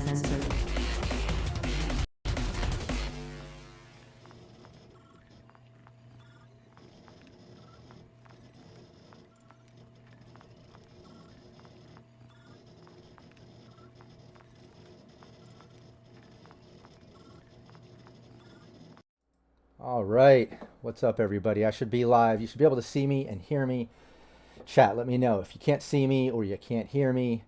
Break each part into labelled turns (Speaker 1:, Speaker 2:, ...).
Speaker 1: Uncensored.
Speaker 2: All right. What's up, everybody? I should be live. You should be able to see me and hear me. Chat, let me know. If you can't see me or you can't hear me,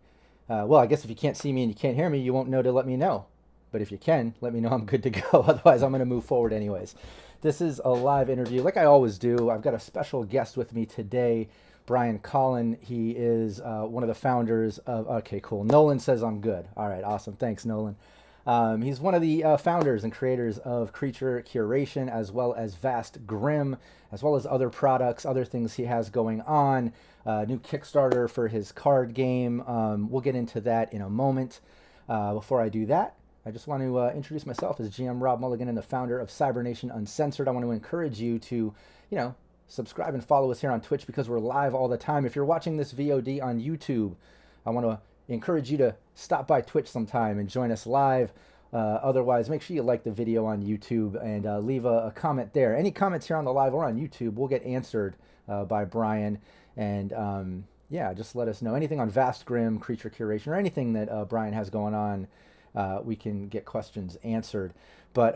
Speaker 2: well, I guess if you can't see me and you can't hear me, you won't know to let me know. But if you can, let me know I'm good to go. Otherwise, I'm going to move forward anyways. This is a live interview, like I always do. I've got a special guest with me today, Brian Colin. He is one of the founders of. Okay, cool. Nolan says I'm good. All right, awesome. Thanks, Nolan. He's one of the founders and creators of Creature Curation, as well as Vast Grimm, as well as other products, other things he has going on. New Kickstarter for his card game. We'll get into that in a moment. Before I do that, I just want to introduce myself as GM Rob Mulligan and the founder of Cybernation Uncensored. I want to encourage you to, subscribe and follow us here on Twitch because we're live all the time. If you're watching this VOD on YouTube, I want to encourage you to stop by Twitch sometime and join us live. Otherwise, make sure you like the video on YouTube and leave a comment there. Any comments here on the live or on YouTube will get answered by Brian. And yeah, just let us know. Anything on Vast Grimm, Creature Curation, or anything that Brian has going on, we can get questions answered. But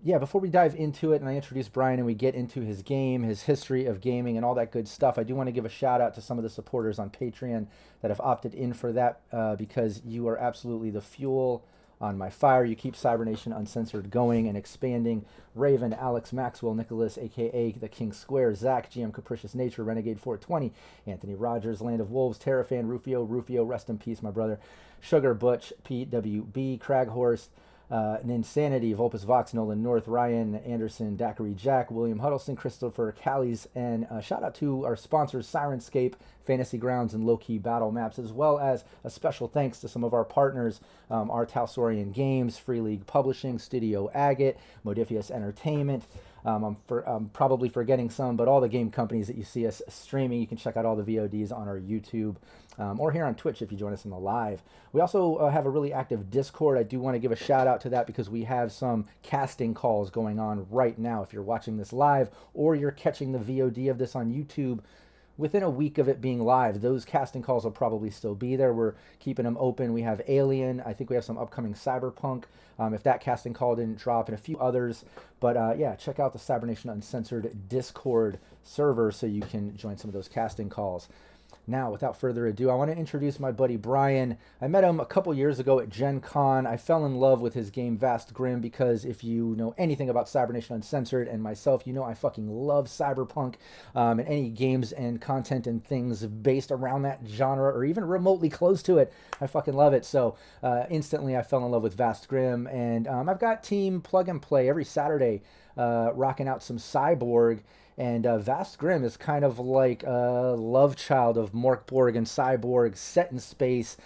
Speaker 2: yeah, before we dive into it and I introduce Brian and we get into his game, his history of gaming and all that good stuff, I do want to give a shout out to some of the supporters on Patreon that have opted in for that because you are absolutely the fuel on my fire. You keep Cybernation Uncensored going and expanding. Raven, Alex, Maxwell, Nicholas, a.k.a. The King Square, Zach, GM Capricious Nature, Renegade 420, Anthony Rogers, Land of Wolves, Terrafan, Rufio, rest in peace, my brother, Sugar Butch, PWB, Craghorse, Ninsanity, Volpus Vox, Nolan North, Ryan Anderson, Daiquiri Jack, William Huddleston, Christopher Callies, and shout out to our sponsors Sirenscape, Fantasy Grounds, and Low-Key Battle Maps, as well as a special thanks to some of our partners, our Talsorian Games, Free League Publishing, Studio Agate, Modifius Entertainment. I'm probably forgetting some, but all the game companies that you see us streaming, you can check out all the VODs on our YouTube or here on Twitch if you join us in the live. We also have a really active Discord. I do want to give a shout out to that because we have some casting calls going on right now. If you're watching this live or you're catching the VOD of this on YouTube, within a week of it being live, those casting calls will probably still be there. We're keeping them open. We have Alien. I think we have some upcoming Cyberpunk, if that casting call didn't drop, and a few others. But yeah, check out the Cybernation Uncensored Discord server so you can join some of those casting calls. Now, without further ado, I want to introduce my buddy Brian. I met him a couple years ago at Gen Con. I fell in love with his game Vast Grimm because if you know anything about Cybernation Uncensored and myself, you know I fucking love cyberpunk and any games and content and things based around that genre or even remotely close to it. I fucking love it. So instantly I fell in love with Vast Grimm, and I've got Team Plug and Play every Saturday rocking out some Cyborg. And Vast Grimm is kind of like a love child of Mörk Borg and Cyborg set in space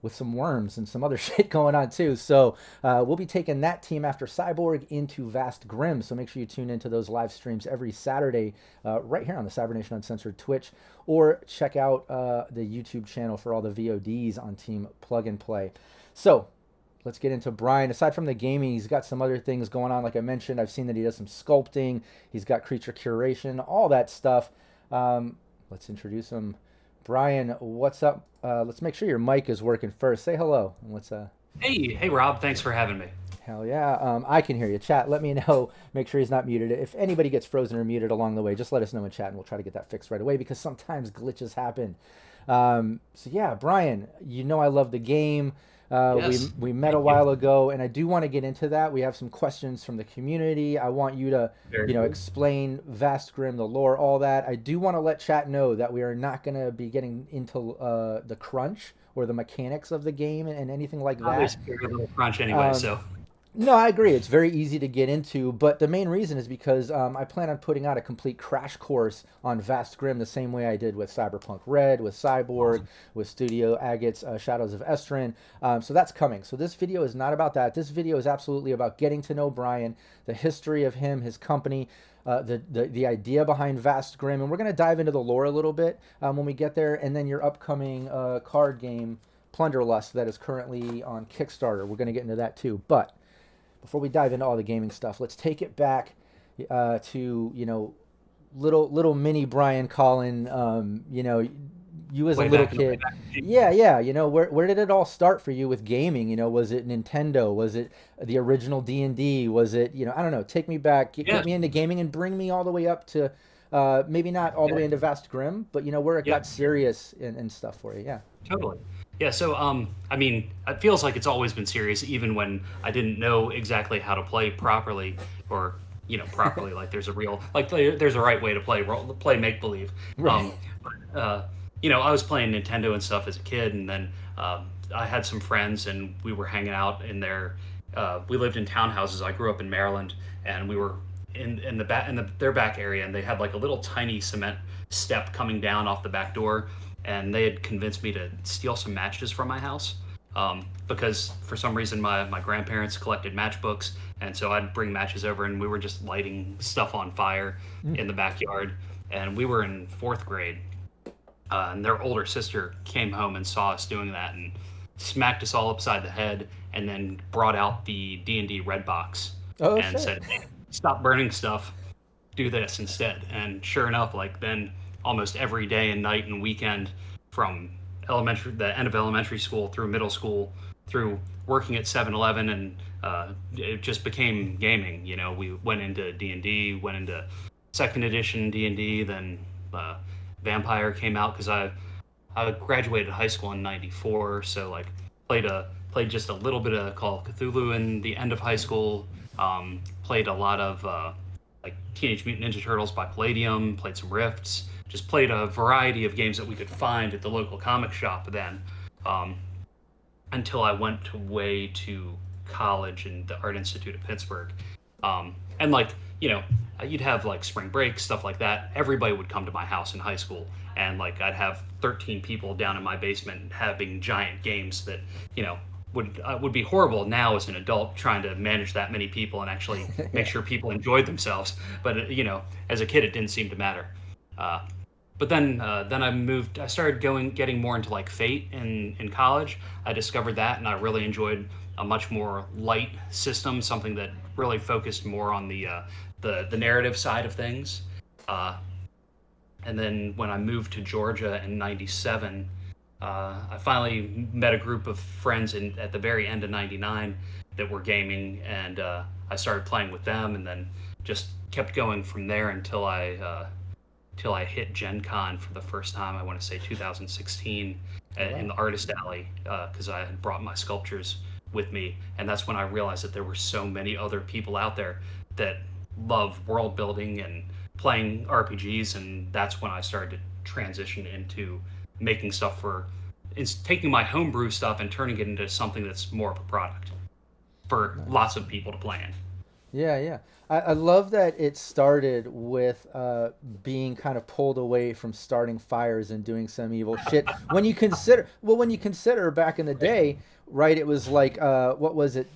Speaker 2: with some worms and some other shit going on too. So we'll be taking that team after Cyborg into Vast Grimm. So make sure you tune into those live streams every Saturday right here on the Cybernation Uncensored Twitch, or check out the YouTube channel for all the VODs on Team Plug and Play. So let's get into Brian. Aside from the gaming, he's got some other things going on. Like I mentioned, I've seen that he does some sculpting. He's got Creature Curation, all that stuff. Let's introduce him. Brian, what's up? Let's make sure your mic is working first. Say hello. And let's.
Speaker 3: Hey, Rob. Thanks for having me.
Speaker 2: Hell yeah. I can hear you. Chat, let me know. Make sure he's not muted. If anybody gets frozen or muted along the way, just let us know in chat and we'll try to get that fixed right away because sometimes glitches happen. So yeah, Brian, you know I love the game.
Speaker 3: Yes.
Speaker 2: We met a while ago, and I do want to get into that. We have some questions from the community. I want you to,
Speaker 3: Very cool.
Speaker 2: explain Vast Grimm, the lore, all that. I do want to let chat know that we are not going to be getting into the crunch or the mechanics of the game and anything like
Speaker 3: Probably
Speaker 2: that.
Speaker 3: a little crunch anyway, so.
Speaker 2: No, I agree. It's very easy to get into, but the main reason is because I plan on putting out a complete crash course on Vast Grimm the same way I did with Cyberpunk Red, with Cyborg,
Speaker 3: Awesome.
Speaker 2: with Studio Agate's Shadows of Estrin. So that's coming. So this video is not about that. This video is absolutely about getting to know Brian, the history of him, his company, the idea behind Vast Grimm, and we're going to dive into the lore a little bit when we get there, and then your upcoming card game Plunderlust that is currently on Kickstarter. We're going to get into that too. But before we dive into all the gaming stuff, let's take it back to, little mini Brian Colin, you as a little kid. Yeah. Where did it all start for you with gaming? Was it Nintendo? Was it the original D&D? Was it, I don't know, take me back, get me into gaming and bring me all the way up to, maybe not all the way into Vast Grimm, but where it got serious and stuff for you. Yeah.
Speaker 3: Totally. Yeah, so it feels like it's always been serious, even when I didn't know exactly how to play properly, or properly. Like there's a right way to play make believe.
Speaker 2: Right.
Speaker 3: I was playing Nintendo and stuff as a kid, and then I had some friends, and we were hanging out in their. We lived in townhouses. I grew up in Maryland, and we were in their back area, and they had like a little tiny cement step coming down off the back door. And they had convinced me to steal some matches from my house because for some reason my grandparents collected matchbooks, and so I'd bring matches over, and we were just lighting stuff on fire in the backyard. And we were in 4th grade, and their older sister came home and saw us doing that and smacked us all upside the head, and then brought out the D&D red box and said, "Hey, stop burning stuff, do this instead." And sure enough, like then almost every day and night and weekend, from the end of elementary school through middle school, through working at 7-Eleven, and it just became gaming. We went into D&D, went into 2nd edition D&D, then Vampire came out because I graduated high school in '94, so like played just a little bit of Call of Cthulhu in the end of high school, played a lot of like Teenage Mutant Ninja Turtles by Palladium, played some Rifts, just played a variety of games that we could find at the local comic shop then, until I went away to college in the Art Institute of Pittsburgh. And like, you'd have like spring break, stuff like that. Everybody would come to my house in high school, and like I'd have 13 people down in my basement having giant games that, would be horrible now as an adult trying to manage that many people and actually make sure people enjoyed themselves. But, as a kid, it didn't seem to matter. But then I started getting more into like Fate in college. I discovered that, and I really enjoyed a much more light system, something that really focused more on the narrative side of things. And then when I moved to Georgia in '97, I finally met a group of friends at the very end of '99 that were gaming, and I started playing with them, and then just kept going from there until I hit Gen Con for the first time. I want to say 2016 in the Artist Alley, because I had brought my sculptures with me, and that's when I realized that there were so many other people out there that love world building and playing RPGs, and that's when I started to transition into making stuff taking my homebrew stuff and turning it into something that's more of a product for lots of people to play in.
Speaker 2: Yeah. I love that it started with being kind of pulled away from starting fires and doing some evil shit. When you consider back in the day, right? It was like what was it,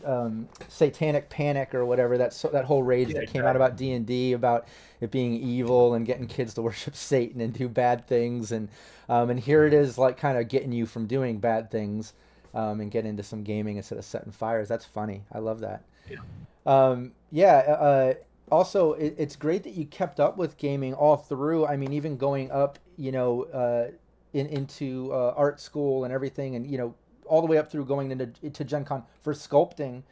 Speaker 2: Satanic Panic or whatever, that whole rage that came out about D&D, about it being evil and getting kids to worship Satan and do bad things, and here it is, like kind of getting you from doing bad things and get into some gaming instead of setting fires. That's funny. I love that. Also, it's great that you kept up with gaming all through. I mean, even going up, into art school and everything, and all the way up through going into Gen Con for sculpting,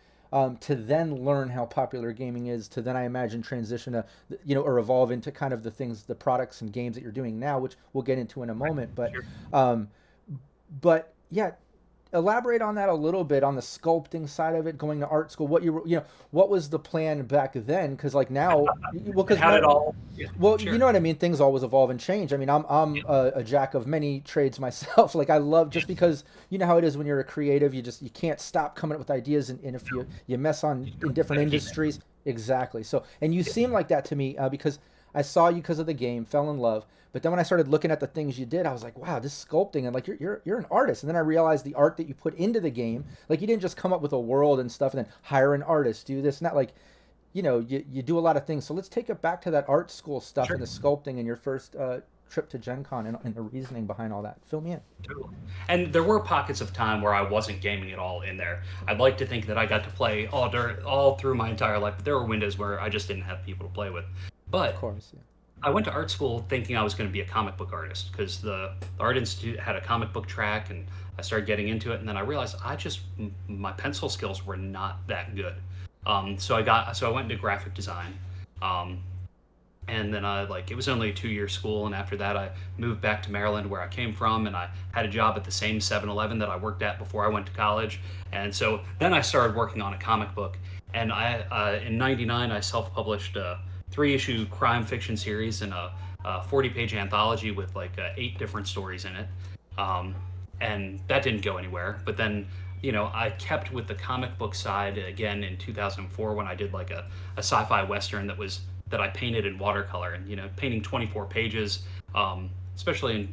Speaker 2: to then learn how popular gaming is, to then I imagine transition to, or evolve into kind of the products and games that you're doing now, which we'll get into in a moment. But,
Speaker 3: sure.
Speaker 2: But yeah. Elaborate on that a little bit, on the sculpting side of it, going to art school. What was the plan back then? Because like now,
Speaker 3: Sure.
Speaker 2: You know what I mean. Things always evolve and change. I mean, I'm a jack of many trades myself. Like I love, just because you know how it is when you're a creative, you can't stop coming up with ideas, and if you mess on in different industries, exactly. So, and you seem like that to me because I saw you because of the game, fell in love. But then when I started looking at the things you did, I was like, wow, this sculpting, and like you're an artist. And then I realized the art that you put into the game, like you didn't just come up with a world and stuff and then hire an artist, do this, not like, you do a lot of things. So let's take it back to that art school stuff. Sure. And the sculpting and your first trip to Gen Con and the reasoning behind all that. Fill me in.
Speaker 3: Totally. And there were pockets of time where I wasn't gaming at all in there. I'd like to think that I got to play all through my entire life, but there were windows where I just didn't have people to play with.
Speaker 2: Of
Speaker 3: But
Speaker 2: course, yeah.
Speaker 3: I went to art school thinking I was going to be a comic book artist because the Art Institute had a comic book track, and I started getting into it. And then I realized my pencil skills were not that good. So I went into graphic design. Um, and then it was only a 2-year school, and after that I moved back to Maryland where I came from, and I had a job at the same 7-Eleven that I worked at before I went to college. And so then I started working on a comic book, and in '99 I self-published a 3-issue crime fiction series and a 40-page anthology with 8 different stories in it. And that didn't go anywhere, but then I kept with the comic book side again in 2004 when I did a sci-fi western that I painted in watercolor, and painting 24 pages, especially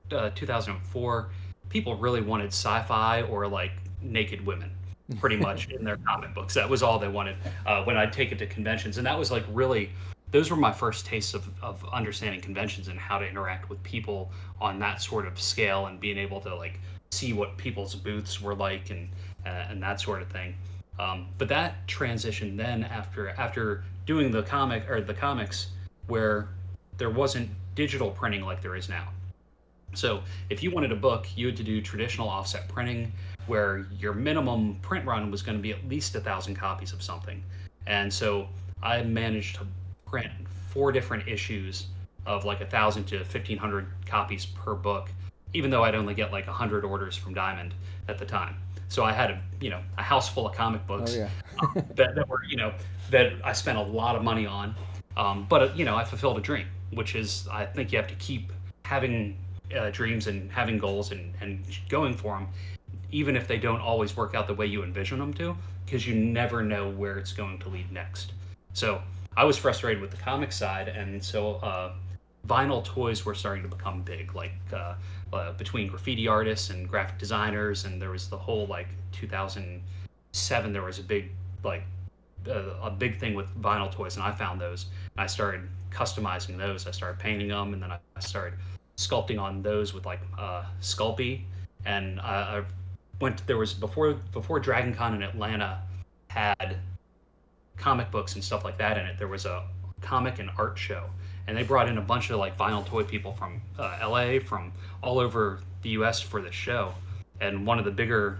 Speaker 3: in 2004, people really wanted sci-fi or naked women, pretty much in their comic books. That was all they wanted when I'd take it to conventions, and that was really those were my first tastes of understanding conventions and how to interact with people on that sort of scale and being able to see what people's booths were like and that sort of thing. But that transition then after doing the comics where there wasn't digital printing like there is now. So if you wanted a book, you had to do traditional offset printing where your minimum print run was going to be at least 1,000 copies of something. And so I managed to print 4 different issues of 1,000 to 1,500 copies per book, even though I'd only get 100 orders from Diamond at the time. So I had a house full of comic books.
Speaker 2: Oh yeah.
Speaker 3: that were that I spent a lot of money on, but I fulfilled a dream, which is I think you have to keep having dreams and having goals and going for them, even if they don't always work out the way you envision them to, because you never know where it's going to lead next. So I was frustrated with the comic side, and so vinyl toys were starting to become big, between graffiti artists and graphic designers, and there was the whole 2007 there was a big thing with vinyl toys, and I found those and I started customizing those. I started painting them, and then I started sculpting on those with Sculpey, and I went there was before Dragon Con in Atlanta had comic books and stuff like that in it. There was a comic and art show, and they brought in a bunch of vinyl toy people from LA, from all over the US for this show. And one of the bigger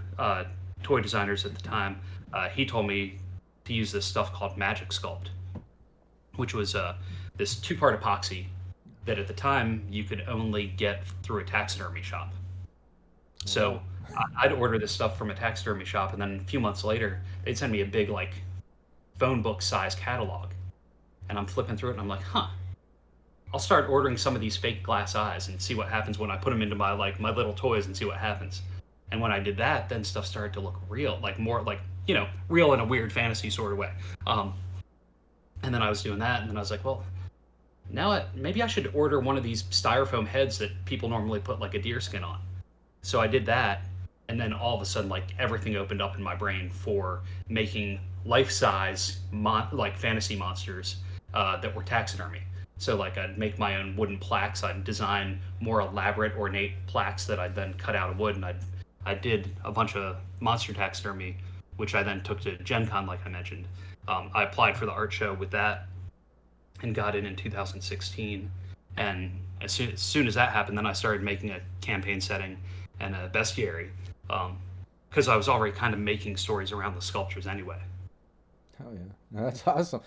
Speaker 3: toy designers at the time, he told me to use this stuff called Magic Sculpt, which was this 2-part epoxy that at the time you could only get through a taxidermy shop. So I'd order this stuff from a taxidermy shop, and then a few months later they'd send me a big phone book size catalog, and I'm flipping through it and I'm like, I'll start ordering some of these fake glass eyes and see what happens when I put them into my my little toys and see what happens. And when I did that, then stuff started to look real, more real in a weird fantasy sort of way. And then I was doing that, and then I was like, well, now maybe I should order one of these styrofoam heads that people normally put a deer skin on. So I did that, and then all of a sudden everything opened up in my brain for making life-size fantasy monsters that were taxidermy. So I'd make my own wooden plaques. I'd design more elaborate, ornate plaques that I'd then cut out of wood, and I did a bunch of monster taxidermy, which I then took to Gen Con, like I mentioned. I applied for the art show with that and got in 2016. And as soon as that happened, then I started making a campaign setting and a bestiary, because I was already kind of making stories around the sculptures anyway.
Speaker 2: Oh yeah, no, that's awesome.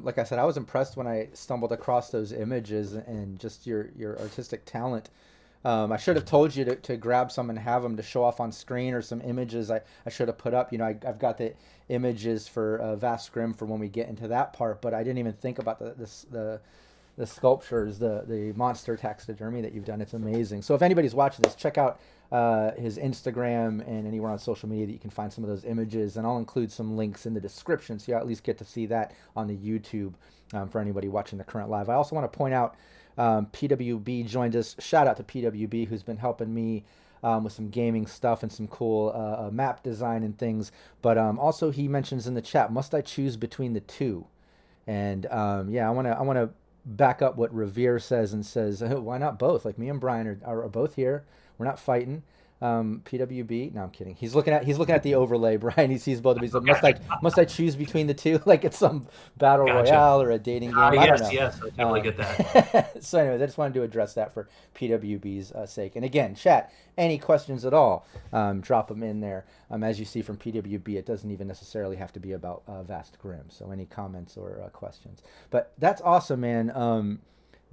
Speaker 2: Like I said, I was impressed when I stumbled across those images and just your artistic talent. I should have told you to grab some and have them to show off on screen, or some images I should have put up. I've got the images for Vast Grimm for when we get into that part, but I didn't even think about the sculptures, the monster taxidermy that you've done. It's amazing. So if anybody's watching this, check out his Instagram and anywhere on social media that you can find some of those images, and I'll include some links in the description so you at least get to see that on the YouTube for anybody watching the current live. I also want to point out PWB joined us. Shout out to PWB, who's been helping me with some gaming stuff and some cool map design and things. But also he mentions in the chat, must I choose between the two? And yeah, I want to back up what Revere says and says, oh, why not both? Like me and Brian are both here. We're not fighting. PWB. No, I'm kidding. He's looking at the overlay, Brian. He sees both of these. Like,
Speaker 3: Okay.
Speaker 2: must I choose between the two? Like it's some battle
Speaker 3: Gotcha.
Speaker 2: royale or a dating game. I don't
Speaker 3: Yes,
Speaker 2: know.
Speaker 3: yes, I totally get that.
Speaker 2: So, anyways, I just wanted to address that for PWB's sake. And again, chat. Any questions at all? Drop them in there. As you see from PWB, it doesn't even necessarily have to be about Vast Grimm. So, any comments or questions? But that's awesome, man.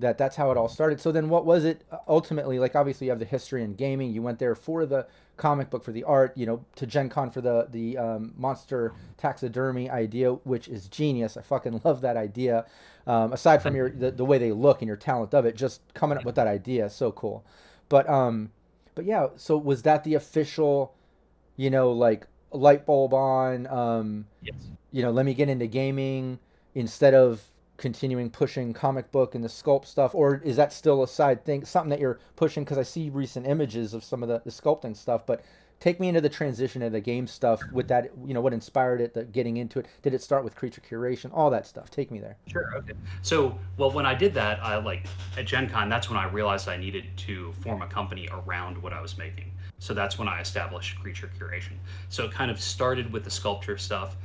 Speaker 2: That's how it all started. So then what was it ultimately? Like obviously you have the history in gaming. You went there for the comic book, for the art, to Gen Con for the monster taxidermy idea, which is genius. I fucking love that idea. Aside from the way they look and your talent of it, just coming up with that idea, so cool. But yeah, so was that the official, like light bulb on,
Speaker 3: Yes.
Speaker 2: let me get into gaming instead of continuing pushing comic book and the sculpt stuff, or is that still a side thing, something that you're pushing? Because I see recent images of some of the sculpting stuff, but take me into the transition of the game stuff with that, what inspired it, the getting into it. Did it start with Creature Curation, all that stuff? Take me there.
Speaker 3: Sure. Okay. So, well, when I did that, I like at Gen Con, that's when I realized I needed to form a company around what I was making. So that's when I established Creature Curation. So it kind of started with the sculpture stuff.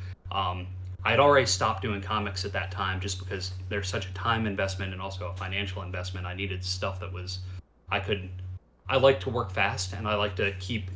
Speaker 3: I had already stopped doing comics at that time just because there's such a time investment and also a financial investment. I needed stuff that was, I like to work fast and I like to keep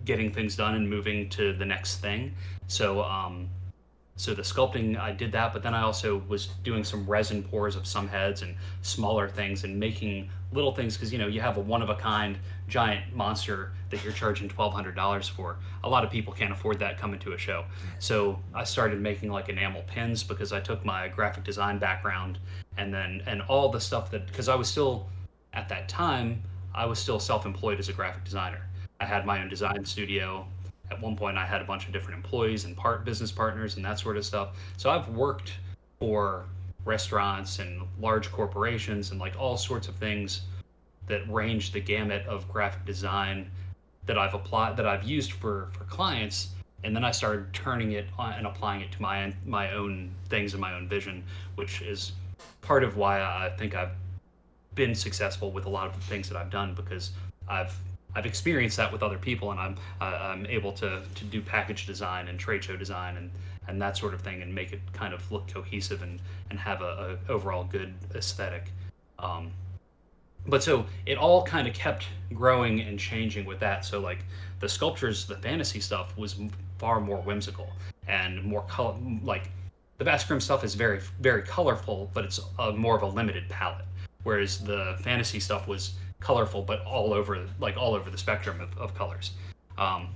Speaker 3: getting things done and moving to the next thing. So the sculpting, I did that, but then I also was doing some resin pours of some heads and smaller things and making little things because you have a one of a kind giant monster that you're charging $1,200 for. A lot of people can't afford that coming to a show. So I started making like enamel pins because I took my graphic design background and all the stuff that, because I was still at that time I was still self-employed as a graphic designer. I had my own design studio. At one point, I had a bunch of different employees and business partners and that sort of stuff. So I've worked for restaurants and large corporations and like all sorts of things that range the gamut of graphic design that I've used for clients. And then I started turning it on and applying it to my own things and my own vision, which is part of why I think I've been successful with a lot of the things that I've done because I've experienced that with other people, and I'm able to do package design and trade show design and that sort of thing, and make it kind of look cohesive and have a overall good aesthetic. But so it all kind of kept growing and changing with that. So like the sculptures, the fantasy stuff was far more whimsical and more color. Like the Vast Grimm stuff is very very colorful, but it's more of a limited palette. Whereas the fantasy stuff was colorful, but all over the spectrum of colors. And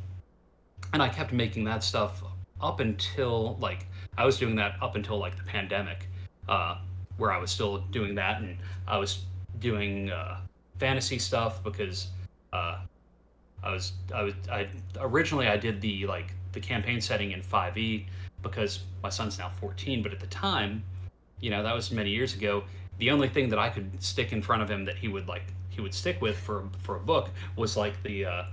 Speaker 3: I kept making that stuff up until like I was doing that up until like the pandemic, where I was still doing that, and I was doing fantasy stuff because I originally I did the campaign setting in 5e because my son's now 14, but at the time, that was many years ago. The only thing that I could stick in front of him that he would stick with for a book was the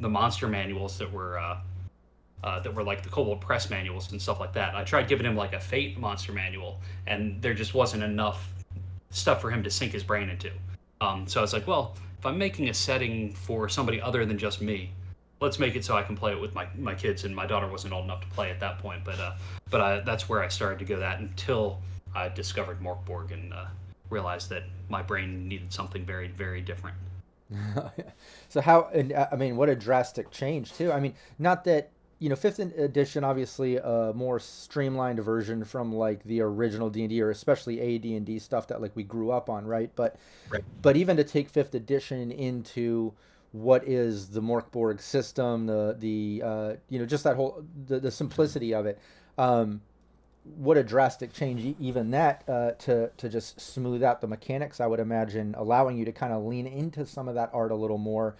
Speaker 3: monster manuals that were like the Kobold Press manuals and stuff like that. I tried giving him like a Fate monster manual, and there just wasn't enough stuff for him to sink his brain into. So I was like, well, if I'm making a setting for somebody other than just me, let's make it so I can play it with my kids. And my daughter wasn't old enough to play at that point, but that's where I started to go that until I discovered Mörk Borg and realized that my brain needed something very, very different.
Speaker 2: So how, and I mean, what a drastic change too. I mean, not that, fifth edition, obviously a more streamlined version from like the original D&D or especially AD&D stuff that like we grew up on, right?
Speaker 3: Right.
Speaker 2: But even to take fifth edition into what is the Mörk Borg system, the just that whole, the simplicity of it. What a drastic change, even that, to just smooth out the mechanics, I would imagine, allowing you to kind of lean into some of that art a little more,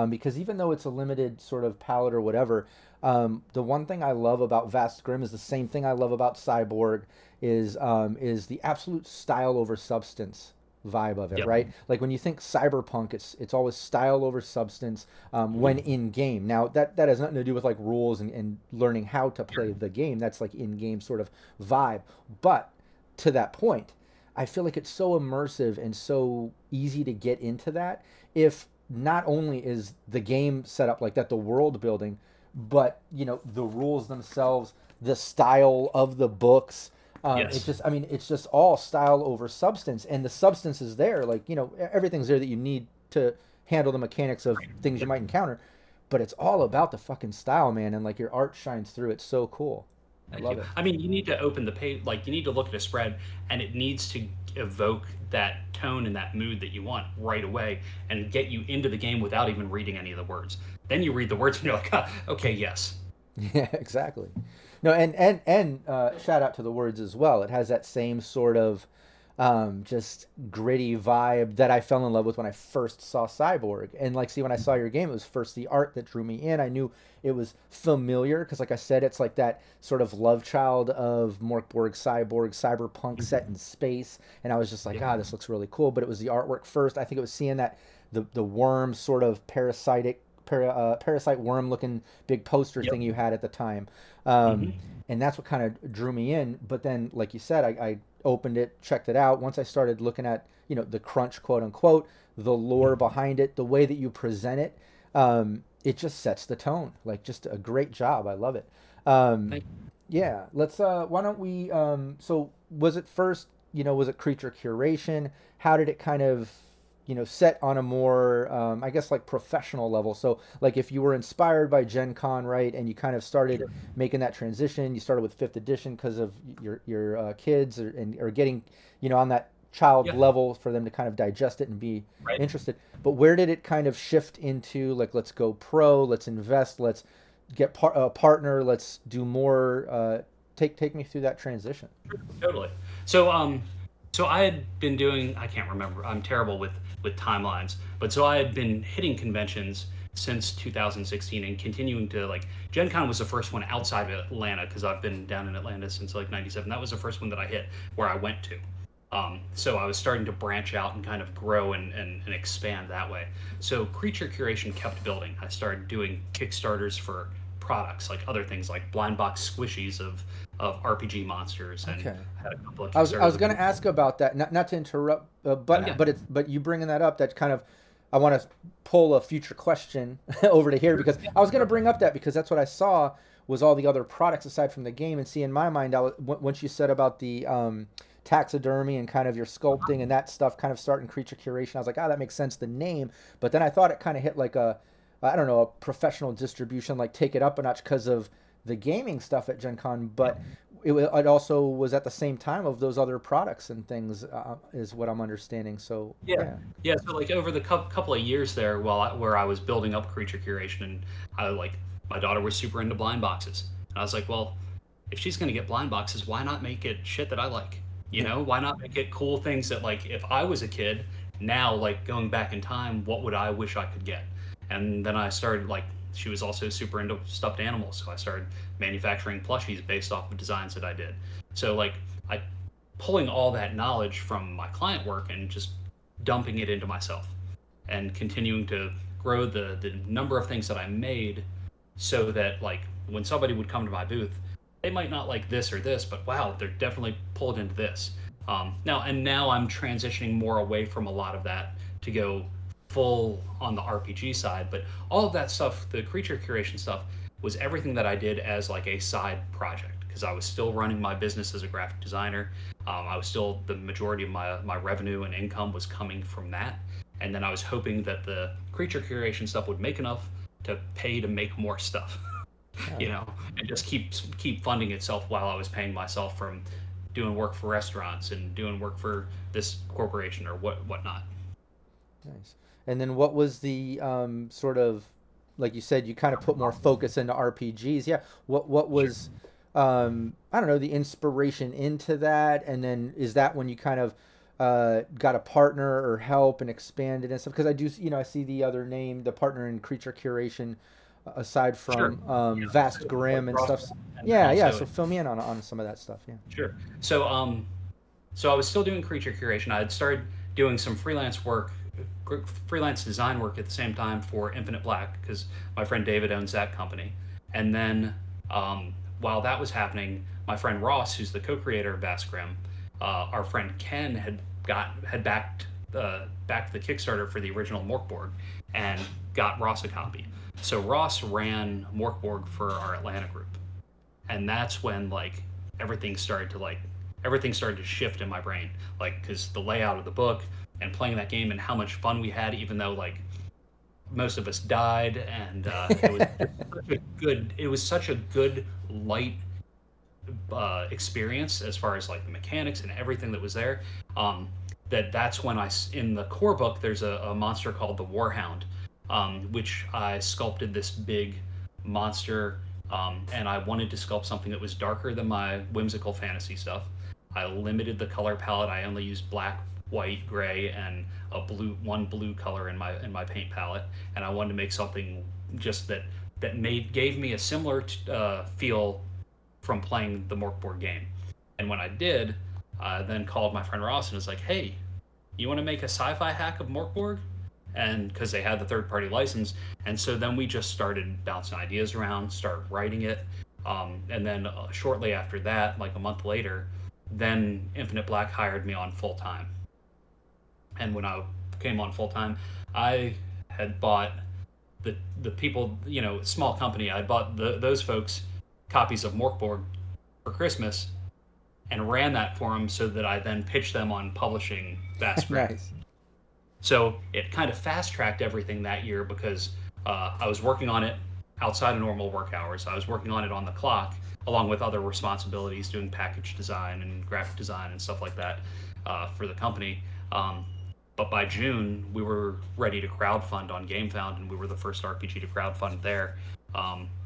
Speaker 2: because even though it's a limited sort of palette or whatever, the one thing I love about Vast Grimm is the same thing I love about Cyborg is the absolute style over substance vibe of it,
Speaker 3: Yep.
Speaker 2: right? Like when you think cyberpunk, it's always style over substance when in game. Now that has nothing to do with like rules and learning how to play the game. That's like in game sort of vibe. But to that point, I feel like it's so immersive and so easy to get into that if not only is the game set up like that, the world building, but the rules themselves, the style of the books. It
Speaker 3: Yes.
Speaker 2: just, I mean, it's just all style over substance, and the substance is there. Like everything's there that you need to handle the mechanics of things you
Speaker 3: Yep.
Speaker 2: might encounter, but it's all about the fucking style, man, and like your art shines through. It's so cool. I
Speaker 3: Thank
Speaker 2: love
Speaker 3: you.
Speaker 2: it.
Speaker 3: I mean, you need to open the page, like you need to look at a spread, and it needs to evoke that tone and that mood that you want right away, and get you into the game without even reading any of the words. Then you read the words, and you're like, ah, okay, yes.
Speaker 2: Yeah, exactly. No, and shout out to the words as well. It has that same sort of just gritty vibe that I fell in love with when I first saw Cyborg. And like, see, when I saw your game, it was first the art that drew me in. I knew it was familiar because, like I said, it's like that sort of love child of Mörk Borg, Cyborg, cyberpunk set in space. And I was just like,
Speaker 3: Yep.
Speaker 2: ah, this looks really cool. But it was the artwork first. I think it was seeing that the worm sort of parasite worm looking big poster
Speaker 3: Yep.
Speaker 2: thing you had at the time. Um,
Speaker 3: Hmm.
Speaker 2: and that's what kind of drew me in. But then, like you said, I opened it, checked it out. Once I started looking at, the crunch, quote unquote, the lore behind it, the way that you present it, it just sets the tone. Like, just a great job. I love it. Um,
Speaker 3: Thank
Speaker 2: yeah, why don't we, so was it first, was it Creature Curation? How did it kind of, set on a more, I guess, like professional level? So, like, if you were inspired by Gen Con, right, and you kind of started
Speaker 3: Sure.
Speaker 2: making that transition, you started with fifth edition because of your kids or getting, on that child
Speaker 3: Yeah.
Speaker 2: level for them to kind of digest it and be
Speaker 3: Right.
Speaker 2: interested. But where did it kind of shift into, like, let's go pro, let's invest, let's get a partner, let's do more? Take me through that transition.
Speaker 3: Totally. So, so I had been doing. I can't remember. I'm terrible with timelines. But so I had been hitting conventions since 2016 and continuing to like. Gen Con was the first one outside of Atlanta because I've been down in Atlanta since like '97. That was the first one that I hit where I went to. So I was starting to branch out and kind of grow and expand that way. So Creature Curation kept building. I started doing Kickstarters for products like other things like blind box squishies of RPG monsters, and
Speaker 2: Okay.
Speaker 3: had a couple of
Speaker 2: I was
Speaker 3: Kickstarters.
Speaker 2: going to ask about that. Not to interrupt,
Speaker 3: Oh
Speaker 2: but
Speaker 3: yeah,
Speaker 2: but you bringing that up, that kind of, I want to pull a future question over to here,
Speaker 3: sure,
Speaker 2: because
Speaker 3: yeah,
Speaker 2: I was going to bring up that because that's what I saw was all the other products aside from the game. And see, in my mind, once you said about the taxidermy and kind of your sculpting and that stuff kind of starting Creature Curation, I was like, ah, that makes sense, the name. But then I thought it kind of hit like a, I don't know, a professional distribution, like take it up a notch because of the gaming stuff at Gen Con. But it also was at the same time of those other products and things, is what I'm understanding. So
Speaker 3: yeah,
Speaker 2: yeah.
Speaker 3: yeah. So like over the couple of years there, where I was building up Creature Curation, and I like my daughter was super into blind boxes, and I was like, well, if she's gonna get blind boxes, why not make it shit that I like? Why not make it cool things that like if I was a kid now, like going back in time, what would I wish I could get? And then I started like she was also super into stuffed animals, so I started manufacturing plushies based off of designs that I did. So like I pulling all that knowledge from my client work and just dumping it into myself and continuing to grow the number of things that I made so that like when somebody would come to my booth, they might not like this or this, but wow, they're definitely pulled into this. Now I'm transitioning more away from a lot of that to go full on the RPG side, but all of that stuff, the Creature Curation stuff, was everything that I did as like a side project because I was still running my business as a graphic designer. I was still the majority of my revenue and income was coming from that, and then I was hoping that the Creature Curation stuff would make enough to pay to make more stuff.
Speaker 2: Oh,
Speaker 3: And just keep funding itself while I was paying myself from doing work for restaurants and doing work for this corporation or whatnot.
Speaker 2: nice. And then what was the sort of, like you said, you kind of put more focus into RPGs. Yeah. What
Speaker 3: Sure.
Speaker 2: was, I don't know, the inspiration into that? And then is that when you kind of got a partner or help and expanded and stuff? Because I do, I see the other name, the partner in Creature Curation, aside
Speaker 3: Sure.
Speaker 2: from
Speaker 3: Yeah.
Speaker 2: Vast
Speaker 3: So like
Speaker 2: Grimm and
Speaker 3: Ross
Speaker 2: stuff.
Speaker 3: and
Speaker 2: Yeah, yeah.
Speaker 3: also
Speaker 2: So fill me in on some of that stuff. Yeah.
Speaker 3: sure. So I was still doing Creature Curation. I had started doing some freelance work, freelance design work at the same time for Infinite Black because my friend David owns that company. And then while that was happening, my friend Ross, who's the co-creator of Vast Grimm, our friend Ken had backed the Kickstarter for the original Mörk Borg and got Ross a copy. So Ross ran Mörk Borg for our Atlanta group, and that's when like everything started to like everything started to shift in my brain, like because the layout of the book and playing that game and how much fun we had, even though like most of us died, and it was such a good light experience as far as like the mechanics and everything that was there. That's when in the core book there's a monster called the Warhound, which I sculpted this big monster, and I wanted to sculpt something that was darker than my whimsical fantasy stuff. I limited the color palette. I only used black, white, gray, and one blue color in my paint palette, and I wanted to make something just that gave me a similar feel from playing the Mörk Borg game. And when I did, I then called my friend Ross and was like, "Hey, you want to make a sci-fi hack of Mörk Borg?" And because they had the third-party license, and so then we just started bouncing ideas around, started writing it, and then shortly after that, like a month later, then Infinite Black hired me on full time. And when I came on full time, I had bought the people, small company. I bought those folks copies of Mörk Borg for Christmas and ran that for them, so that I then pitched them on publishing Vast Grimm.
Speaker 2: Nice.
Speaker 3: So it kind of fast tracked everything that year because I was working on it outside of normal work hours. I was working on it on the clock, along with other responsibilities, doing package design and graphic design and stuff like that for the company. But by June, we were ready to crowdfund on GameFound, and we were the first RPG to crowdfund there.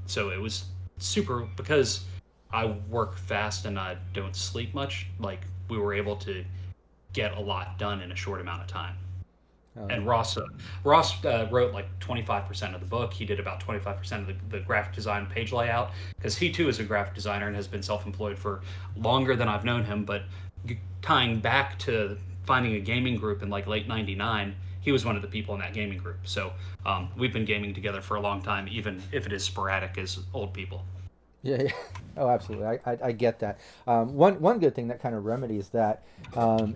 Speaker 3: So it was super, because I work fast and I don't sleep much. Like, we were able to get a lot done in a short amount of time. And Ross wrote like 25% of the book. He did about 25% of the graphic design page layout, because he too is a graphic designer and has been self-employed for longer than I've known him. But tying back to finding a gaming group in like late '99, he was one of the people in that gaming group. So we've been gaming together for a long time, even if it is sporadic as old people.
Speaker 2: Yeah, yeah. Oh, absolutely. I get that. One good thing that kind of remedies that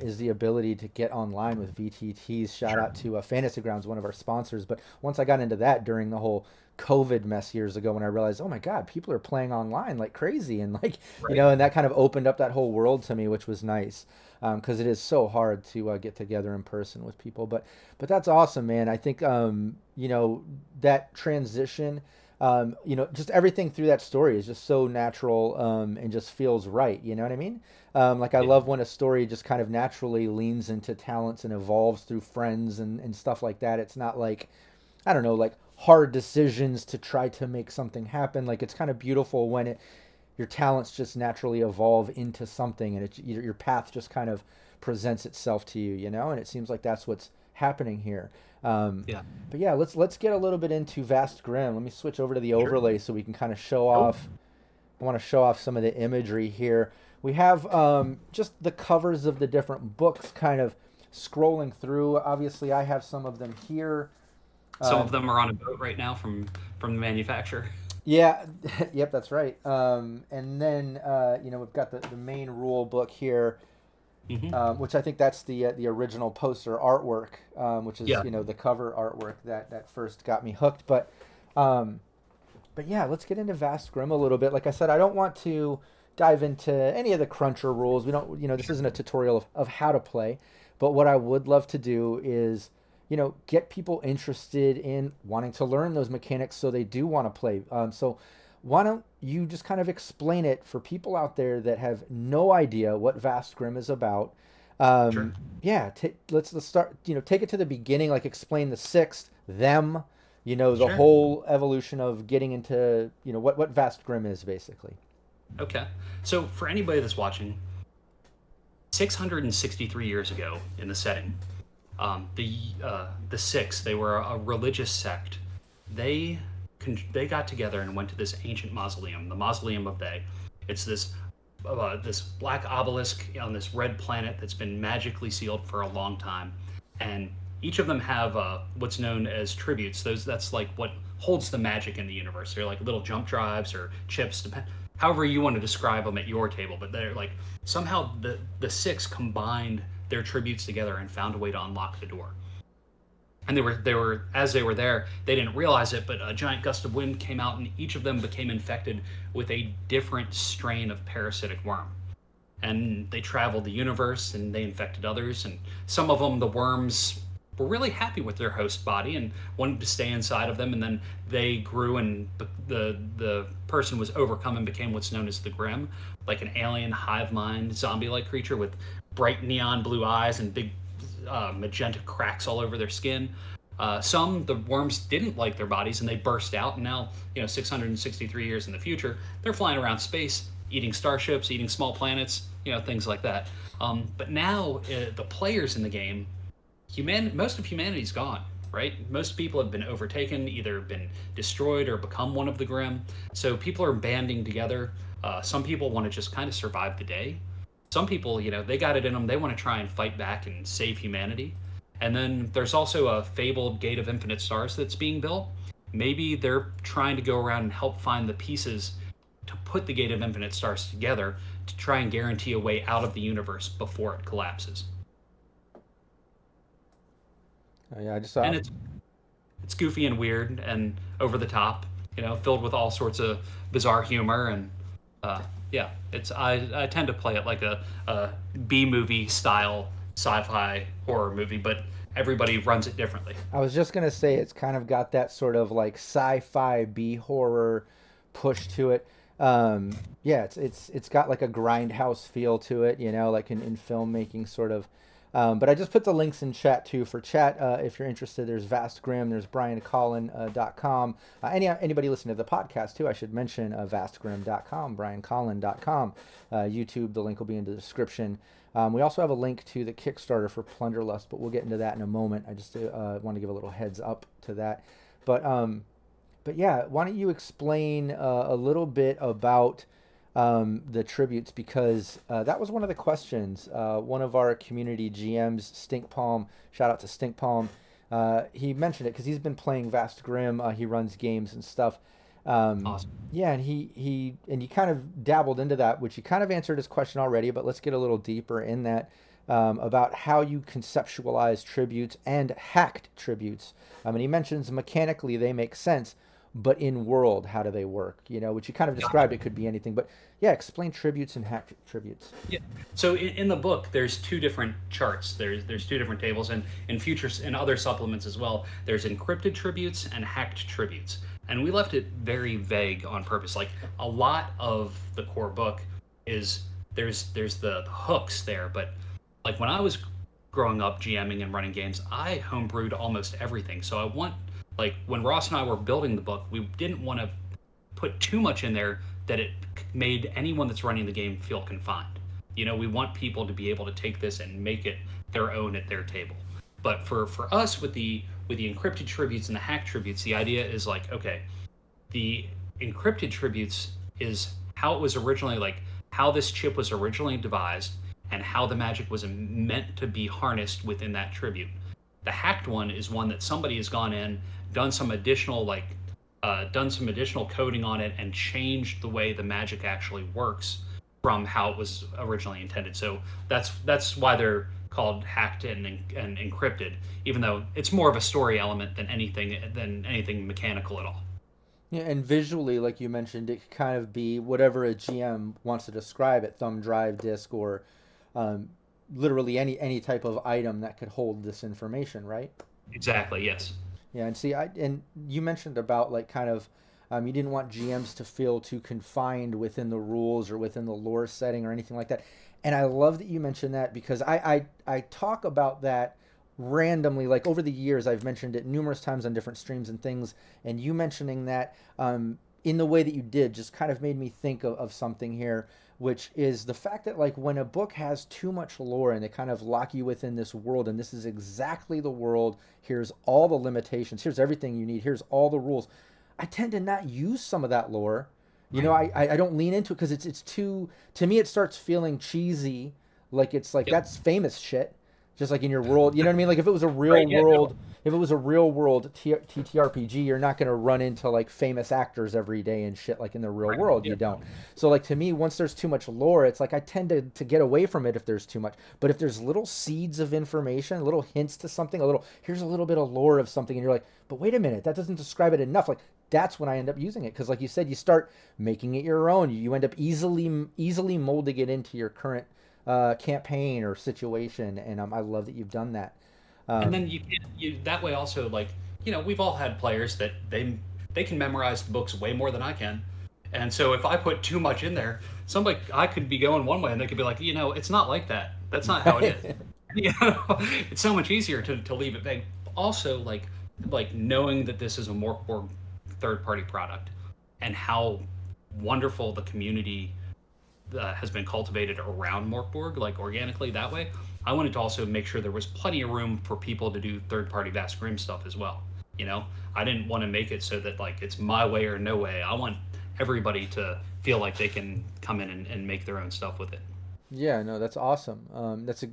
Speaker 2: is the ability to get online with VTTs. Shout out to Fantasy Grounds, one of our sponsors. But once I got into that during the whole COVID mess years ago, when I realized, oh my God, people are playing online like crazy, and like
Speaker 3: Right.
Speaker 2: and that kind of opened up that whole world to me, which was nice. Because it is so hard to get together in person with people, but that's awesome, man. I think that transition, just everything through that story is just so natural, and just feels right. You know what I mean? Like I
Speaker 3: Yeah.
Speaker 2: love when a story just kind of naturally leans into talents and evolves through friends and stuff like that. It's not like, I don't know, like hard decisions to try to make something happen. Like it's kind of beautiful when your talents just naturally evolve into something, and your path just kind of presents itself to you, and it seems like that's what's happening here. Um,
Speaker 3: Yeah.
Speaker 2: but yeah, let's get a little bit into Vast Grimm. Let me switch over to the
Speaker 3: Sure.
Speaker 2: overlay so we can kind of show
Speaker 3: Cool.
Speaker 2: off. I want to show off some of the imagery here. We have just the covers of the different books kind of scrolling through. Obviously, I have some of them here.
Speaker 3: Some
Speaker 2: Uh,
Speaker 3: of them are on a boat right now from the manufacturer.
Speaker 2: Yeah, yep, that's right. And then we've got the main rule book here,
Speaker 3: Hmm.
Speaker 2: which I think that's the original poster artwork, which is
Speaker 3: Yeah.
Speaker 2: the cover artwork that first got me hooked. Um, but yeah, let's get into Vast Grimm a little bit. Like I said, I don't want to dive into any of the cruncher rules. We don't, this isn't a tutorial of how to play, but what I would love to do is, get people interested in wanting to learn those mechanics so they do want to play. So why don't you just kind of explain it for people out there that have no idea what Vast Grimm is about?
Speaker 3: Sure.
Speaker 2: Yeah, let's start. Take it to the beginning. Like explain the sixth, them. The
Speaker 3: Sure.
Speaker 2: whole evolution of getting into what Vast Grimm is basically.
Speaker 3: Okay. So for anybody that's watching, 663 years ago in the setting, the Six, they were a religious sect. They they got together and went to this ancient mausoleum, the Mausoleum of They. It's this black obelisk on this red planet that's been magically sealed for a long time, and each of them have what's known as tributes. That's like what holds the magic in the universe. They're like little jump drives or chips, however you want to describe them at your table, but they're like somehow the six combined their tributes together and found a way to unlock the door. And they were as they were there, they didn't realize it, but a giant gust of wind came out, and each of them became infected with a different strain of parasitic worm. And they traveled the universe, and they infected others. And some of them, the worms, were really happy with their host body and wanted to stay inside of them. And then they grew, and the person was overcome and became what's known as the Grimm, like an alien hive mind zombie-like creature with bright neon blue eyes and big magenta cracks all over their skin. Some, the worms didn't like their bodies and they burst out, and now, 663 years in the future, they're flying around space, eating starships, eating small planets, things like that. But now, the players in the game, most of humanity's gone, right? Most people have been overtaken, either been destroyed or become one of the Grimm. So people are banding together. Some people want to just kind of survive the day. Some people, they got it in them. They want to try and fight back and save humanity. And then there's also a fabled Gate of Infinite Stars that's being built. Maybe they're trying to go around and help find the pieces to put the Gate of Infinite Stars together to try and guarantee a way out of the universe before it collapses.
Speaker 2: Oh, yeah, I just saw.
Speaker 3: And it's goofy and weird and over the top, filled with all sorts of bizarre humor. And yeah, I tend to play it like a B movie style sci-fi horror movie, but everybody runs it differently.
Speaker 2: I was just gonna say it's kind of got that sort of like sci-fi B horror push to it. Yeah, it's got like a grindhouse feel to it, like in filmmaking sort of. But I just put the links in chat too. For chat, if you're interested, there's Vast Grimm, there's briancolin.com. Anybody listening to the podcast too, I should mention vastgrimm.com, briancolin.com. YouTube, the link will be in the description. We also have a link to the Kickstarter for Plunderlust, but we'll get into that in a moment. I just want to give a little heads up to that. But yeah, why don't you explain a little bit about the tributes, because that was one of the questions. One of our community GMs, Stinkpalm, shout out to Stinkpalm, he mentioned it because he's been playing Vast Grimm. He runs games and stuff.
Speaker 3: Awesome.
Speaker 2: Yeah, and he kind of dabbled into that, which he kind of answered his question already, but let's get a little deeper in that, about how you conceptualize tributes and hacked tributes. And he mentions mechanically they make sense, but in world, how do they work? Which you kind of described. It could be anything, but yeah, explain tributes and hacked tributes.
Speaker 3: Yeah. So in the book, there's two different charts. There's two different tables, and in futures and other supplements as well. There's encrypted tributes and hacked tributes, and we left it very vague on purpose. Like a lot of the core book is there's the hooks there, but like when I was growing up GMing and running games, I homebrewed almost everything. So I want, like when Ross and I were building the book, we didn't want to put too much in there that it made anyone that's running the game feel confined. We want people to be able to take this and make it their own at their table. But for us with the encrypted tributes and the hacked tributes, the idea is like, okay, the encrypted tributes is how it was originally, like how this chip was originally devised and how the magic was meant to be harnessed within that tribute. The hacked one is one that somebody has gone in, done some additional coding on it and changed the way the magic actually works from how it was originally intended. So that's why they're called hacked and encrypted, even though it's more of a story element than anything mechanical at all.
Speaker 2: Yeah, and visually, like you mentioned, it could kind of be whatever a GM wants to describe it, thumb drive, disk, or literally any type of item that could hold this information, right?
Speaker 3: Exactly, yes.
Speaker 2: Yeah, and see, and you mentioned about like kind of, you didn't want GMs to feel too confined within the rules or within the lore setting or anything like that. And I love that you mentioned that, because I talk about that randomly. Like over the years, I've mentioned it numerous times on different streams and things. And you mentioning that in the way that you did just kind of made me think of something here, which is the fact that like when a book has too much lore and they kind of lock you within this world, and this is exactly the world, here's all the limitations, here's everything you need, here's all the rules, I tend to not use some of that lore. I don't lean into it because it's too, to me it starts feeling cheesy, like it's like that's famous shit. Just like in your world, you know what I mean? Like if it was a real
Speaker 3: Right. Yeah. No.
Speaker 2: world, if it was a real world TTRPG, you're not going to run into like famous actors every day and shit like in the real
Speaker 3: Right.
Speaker 2: world.
Speaker 3: Yeah.
Speaker 2: You don't. So like to me, once there's too much lore, it's like I tend to get away from it if there's too much. But if there's little seeds of information, little hints to something, a little here's a little bit of lore of something, and you're like, but wait a minute, that doesn't describe it enough. Like that's when I end up using it because, like you said, you start making it your own. You end up easily molding it into your current campaign or situation, and I love that you've done that.
Speaker 3: And
Speaker 2: Um,
Speaker 3: then you that way also, like, we've all had players that they can memorize the books way more than I can. And so if I put too much in there, somebody I could be going one way and they could be like, it's not like that. That's not how it is.
Speaker 2: right.
Speaker 3: It's so much easier to leave it vague. Also, like knowing that this is a Mörk Borg third party product and how wonderful the community has been cultivated around Mörk Borg, like organically that way. I wanted to also make sure there was plenty of room for people to do third party Vast Grimm stuff as well. I didn't want to make it so that like it's my way or no way. I want everybody to feel like they can come in and make their own stuff with it.
Speaker 2: Yeah, no, that's awesome. That's a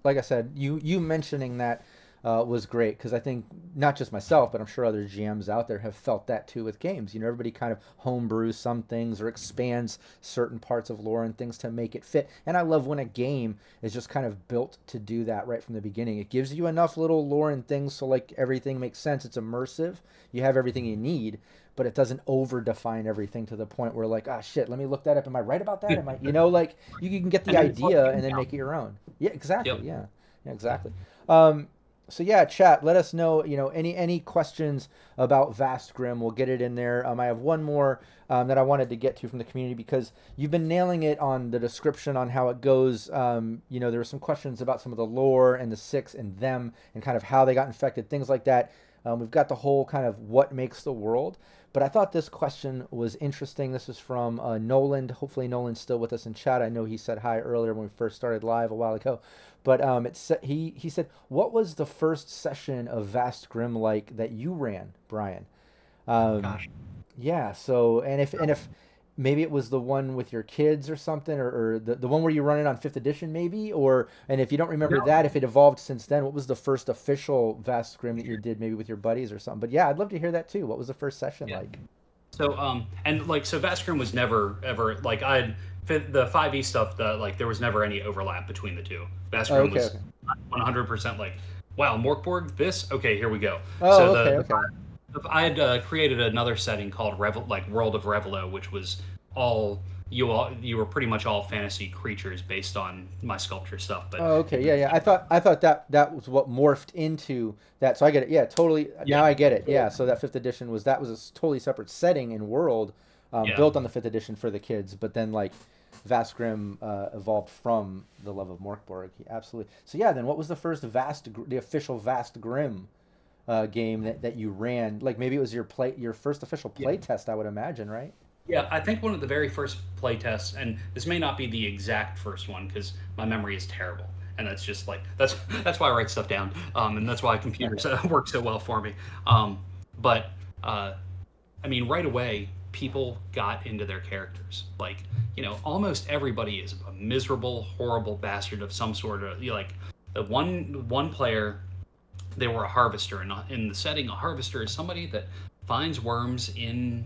Speaker 2: like I said, you mentioning that was great because I think not just myself, but I'm sure other GMs out there have felt that too with games. Everybody kind of homebrews some things or expands certain parts of lore and things to make it fit. And I love when a game is just kind of built to do that right from the beginning. It gives you enough little lore and things so like everything makes sense. It's immersive. You have everything you need, but it doesn't over define everything to the point where like, ah shit, let me look that up. Am I right about that? Am I, like you can get the
Speaker 3: And then it's like,
Speaker 2: idea and then make it your own. Yeah, exactly.
Speaker 3: yep.
Speaker 2: Yeah. Yeah, exactly. So yeah, chat. Let us know. Any questions about Vast Grimm. We'll get it in there. I have one more that I wanted to get to from the community because you've been nailing it on the description on how it goes. There were some questions about some of the lore and the six and them and kind of how they got infected, things like that. We've got the whole kind of what makes the world. But I thought this question was interesting. This is from Nolan. Hopefully Nolan's still with us in chat. I know he said hi earlier when we first started live a while ago. But he said, what was the first session of Vast Grimm like that you ran, Brian? Um,
Speaker 3: Gosh.
Speaker 2: yeah. So and if maybe it was the one with your kids or something, or the one where you run it on fifth edition, maybe, or and if you don't remember
Speaker 3: No.
Speaker 2: that, if it evolved since then, what was the first official Vast Grimm that you did, maybe with your buddies or something? But yeah, I'd love to hear that too. What was the first session
Speaker 3: Yeah.
Speaker 2: like?
Speaker 3: So and like so Vast Grimm was never ever like the 5e stuff, there was never any overlap between the two. Vast
Speaker 2: Oh,
Speaker 3: Grimm
Speaker 2: okay,
Speaker 3: was
Speaker 2: okay.
Speaker 3: 100% like, wow, Mörk Borg, this? Okay, here we go.
Speaker 2: Oh,
Speaker 3: So
Speaker 2: okay, okay.
Speaker 3: I had created another setting called World of Revelo, which was you were pretty much all fantasy creatures based on my sculpture stuff, but
Speaker 2: Oh, okay. Yeah, yeah. I thought that was what morphed into that. So I get it. Yeah, totally.
Speaker 3: yeah,
Speaker 2: Now I get it. Yeah. So that fifth edition was totally separate setting and world,
Speaker 3: yeah,
Speaker 2: built on the fifth edition for the kids. But then like Vast Grimm evolved from the love of Mörk Borg. Absolutely. So yeah. Then what was the first the official Vast Grimm game that you ran? Like maybe it was your first official
Speaker 3: yeah.
Speaker 2: play test. I would imagine, right?
Speaker 3: Yeah, I think one of the very first play tests, and this may not be the exact first one because my memory is terrible, and that's just like that's why I write stuff down, and that's why computers work so well for me. But I mean, right away, people got into their characters. Like, almost everybody is a miserable, horrible bastard of some sort. Of like the one player, they were a harvester, and in the setting, a harvester is somebody that finds worms in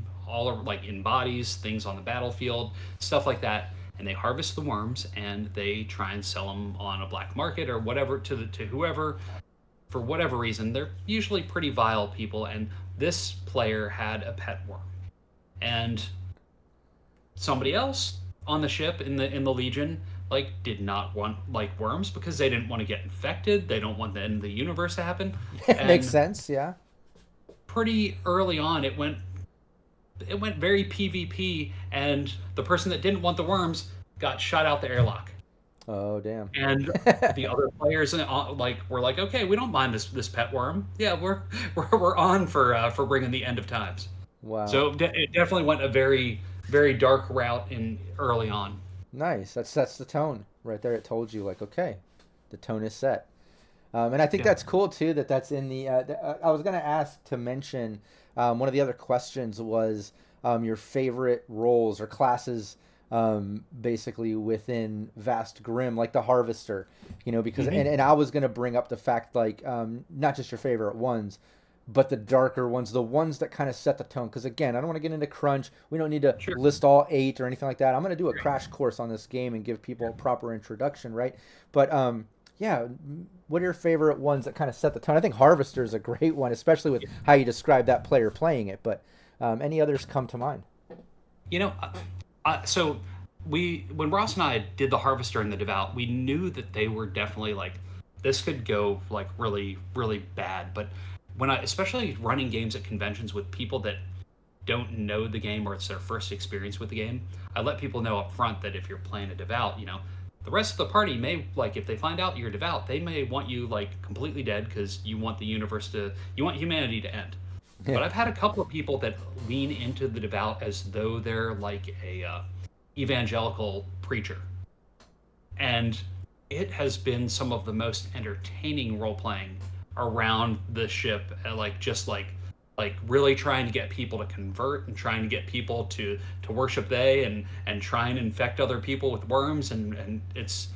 Speaker 3: in bodies, things on the battlefield, stuff like that, and they harvest the worms and they try and sell them on a black market or whatever to whoever. For whatever reason, they're usually pretty vile people, and this player had a pet worm, and somebody else on the ship in the Legion did not want worms because they didn't want to get infected. They don't want the end of the universe to happen.
Speaker 2: Makes
Speaker 3: And
Speaker 2: sense. Yeah.
Speaker 3: pretty early on, it went very PvP, and the person that didn't want the worms got shot out the airlock.
Speaker 2: Oh damn.
Speaker 3: And the other players were like, okay, we don't mind this pet worm. Yeah, we're on for bringing the end of times.
Speaker 2: Wow.
Speaker 3: So it definitely went a very very dark route in early on.
Speaker 2: Nice. That sets the tone right there. It told you like, okay, the tone is set. And I think
Speaker 3: Yeah.
Speaker 2: that's cool too. That's in I was gonna ask to mention one of the other questions was your favorite roles or classes basically within Vast Grimm, like the Harvester, because
Speaker 3: Hmm.
Speaker 2: and I was gonna bring up the fact like not just your favorite ones, but the darker ones, the ones that kind of set the tone. Because again, I don't want to get into crunch. We don't need to
Speaker 3: Sure.
Speaker 2: list all eight or anything like that. I'm gonna do a
Speaker 3: Great.
Speaker 2: crash course on this game and give people a proper introduction, right? But yeah, what are your favorite ones that kind of set the tone? I think Harvester is a great one, especially with how you describe that player playing it. But any others come to mind?
Speaker 3: You know, so when Ross and I did the Harvester and the Devout, we knew that they were definitely like this could go like really really bad. But when I especially running games at conventions with people that don't know the game or it's their first experience with the game, I let people know up front that if you're playing a Devout, the rest of the party may like if they find out you're Devout, they may want you like completely dead because you want humanity to end. But
Speaker 2: Yeah.
Speaker 3: I've had a couple of people that lean into the Devout as though they're like a evangelical preacher, and it has been some of the most entertaining role playing around the ship. Like just like really trying to get people to convert and trying to get people to worship they and try and infect other people with worms and it's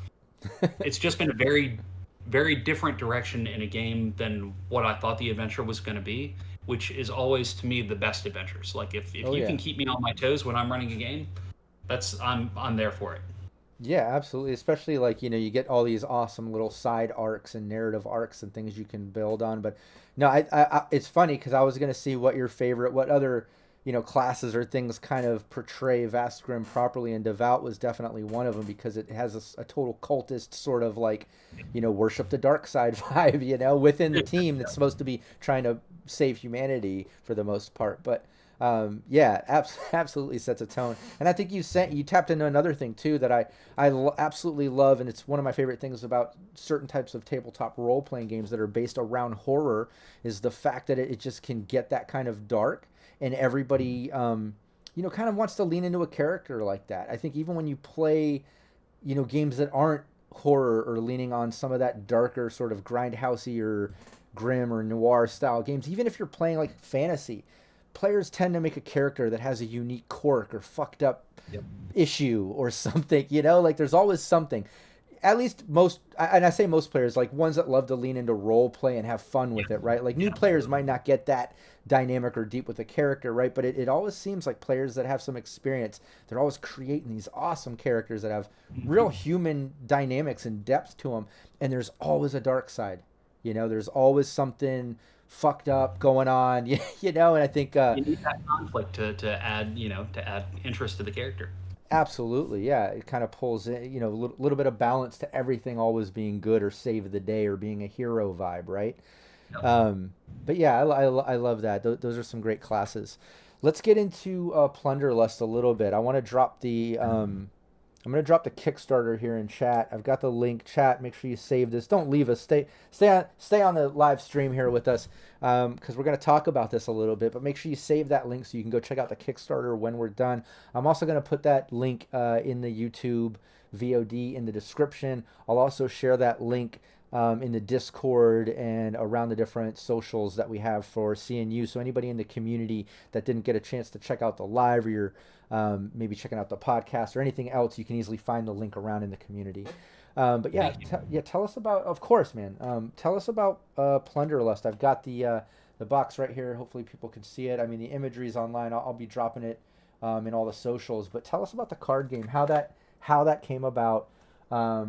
Speaker 3: just been a very very different direction in a game than what I thought the adventure was going to be, which is always to me the best adventures. Like if
Speaker 2: Oh
Speaker 3: you
Speaker 2: yeah.
Speaker 3: can keep me on my toes when I'm running a game, I'm there for it.
Speaker 2: Yeah, absolutely. Especially like, you get all these awesome little side arcs and narrative arcs and things you can build on. But no, it's funny because I was gonna see what other, classes or things kind of portray Vastgrim properly, and Devout was definitely one of them because it has a total cultist sort of like, worship the dark side vibe, within the team that's supposed to be trying to save humanity for the most part. But yeah, absolutely sets a tone. And I think you tapped into another thing too that absolutely love, and it's one of my favorite things about certain types of tabletop role playing games that are based around horror is the fact that it just can get that kind of dark, and everybody kind of wants to lean into a character like that. I think even when you play, games that aren't horror or leaning on some of that darker sort of grindhousey or grim or noir style games, even if you're playing like fantasy, players tend to make a character that has a unique quirk or fucked up
Speaker 3: Yep.
Speaker 2: issue or something, like there's always something. At least most, and I say most players, like ones that love to lean into role play and have fun with it, right? Like new players
Speaker 3: Absolutely.
Speaker 2: might not get that dynamic or deep with the character, right? But it always seems like players that have some experience, they're always creating these awesome characters that have real human dynamics and depth to them. And there's always a dark side, there's always something fucked up going on, and I think
Speaker 3: You need that conflict to add to add interest to the character.
Speaker 2: absolutely, yeah. It kind of pulls in, little bit of balance to everything always being good or save the day or being a hero vibe, right?
Speaker 3: Yep.
Speaker 2: Um, but yeah, I love that. Those are some great classes. Let's get into Plunderlust a little bit. I'm gonna drop the Kickstarter here in chat. I've got the link. Chat. Make sure you save this. Don't leave us. Stay on the live stream here with us because we're gonna talk about this a little bit. But make sure you save that link so you can go check out the Kickstarter when we're done. I'm also gonna put that link in the YouTube VOD in the description. I'll also share that link in the Discord and around the different socials that we have for CNU. So anybody in the community that didn't get a chance to check out the live, or you're maybe checking out the podcast or anything else, you can easily find the link around in the community. But yeah,
Speaker 3: Thank you.
Speaker 2: yeah. Tell us about, of course, man. Tell us about Plunderlust. I've got the box right here. Hopefully, people can see it. I mean, the imagery is online. I'll be dropping it in all the socials. But tell us about the card game. How that came about.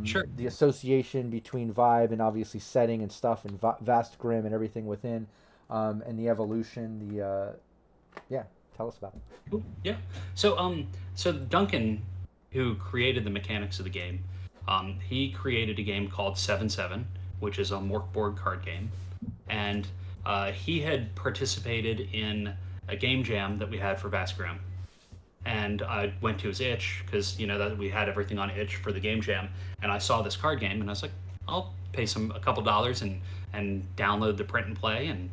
Speaker 3: Sure.
Speaker 2: The association between vibe and obviously setting and stuff, and Vast Grimm and everything within, and the evolution. Yeah. Tell us about it.
Speaker 3: Cool. Yeah. So Duncan, who created the mechanics of the game, he created a game called 7-7, which is a Mörk Borg card game, and he had participated in a game jam that we had for Vast Grimm, and I went to his itch because that we had everything on itch for the game jam, and I saw this card game, and I was like, I'll pay a couple dollars and download the print and play, and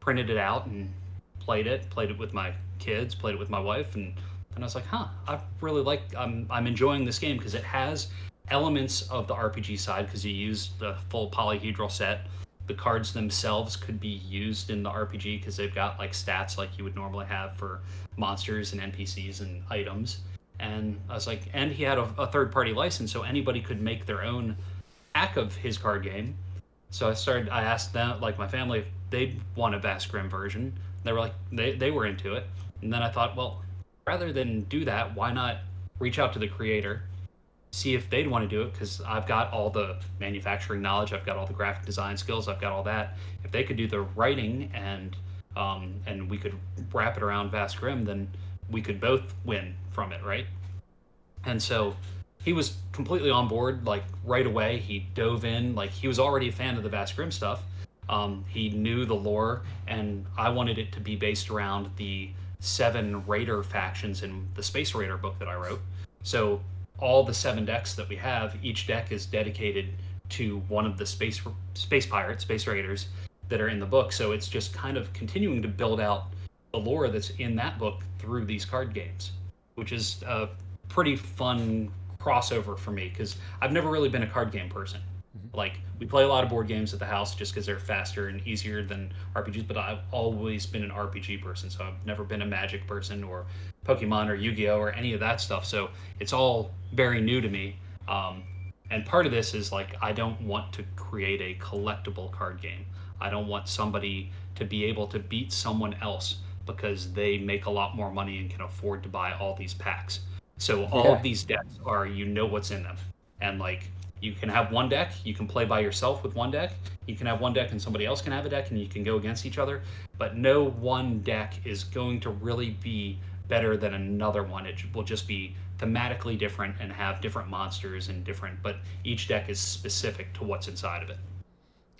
Speaker 3: printed it out and played it with my kids, played it with my wife, and I was like, I really like I'm enjoying this game because it has elements of the RPG side because you use the full polyhedral set. The cards themselves could be used in the RPG because they've got like stats like you would normally have for monsters and NPCs and items. And I was like, and he had a third party license, so anybody could make their own pack of his card game. So I asked them, like my family, if they'd want a Vast Grimm version. They were like, they were into it. And then I thought, well, rather than do that, why not reach out to the creator, see if they'd want to do it? Because I've got all the manufacturing knowledge, I've got all the graphic design skills, I've got all that. If they could do the writing and we could wrap it around Vast Grimm, then we could both win from it, right? And so he was completely on board, like right away. He dove in, like he was already a fan of the Vast Grimm stuff. He knew the lore, and I wanted it to be based around the 7 Raider factions in the Space Raider book that I wrote. So all the 7 decks that we have, each deck is dedicated to one of the space pirates, space raiders that are in the book. So it's just kind of continuing to build out the lore that's in that book through these card games, which is a pretty fun crossover for me because I've never really been a card game person. Like we play a lot of board games at the house just because they're faster and easier than RPGs, but I've always been an RPG person, so I've never been a Magic person or Pokemon or Yu-Gi-Oh or any of that stuff. So it's all very new to me. And part of this is like I don't want to create a collectible card game. I don't want somebody to be able to beat someone else because they make a lot more money and can afford to buy all these packs. So all
Speaker 2: Yeah.
Speaker 3: of these decks are, you know what's in them. And like you can have one deck, you can play by yourself with one deck, you can have one deck and somebody else can have a deck and you can go against each other, but no one deck is going to really be better than another one. It will just be thematically different and have different monsters and different, but each deck is specific to what's inside of it.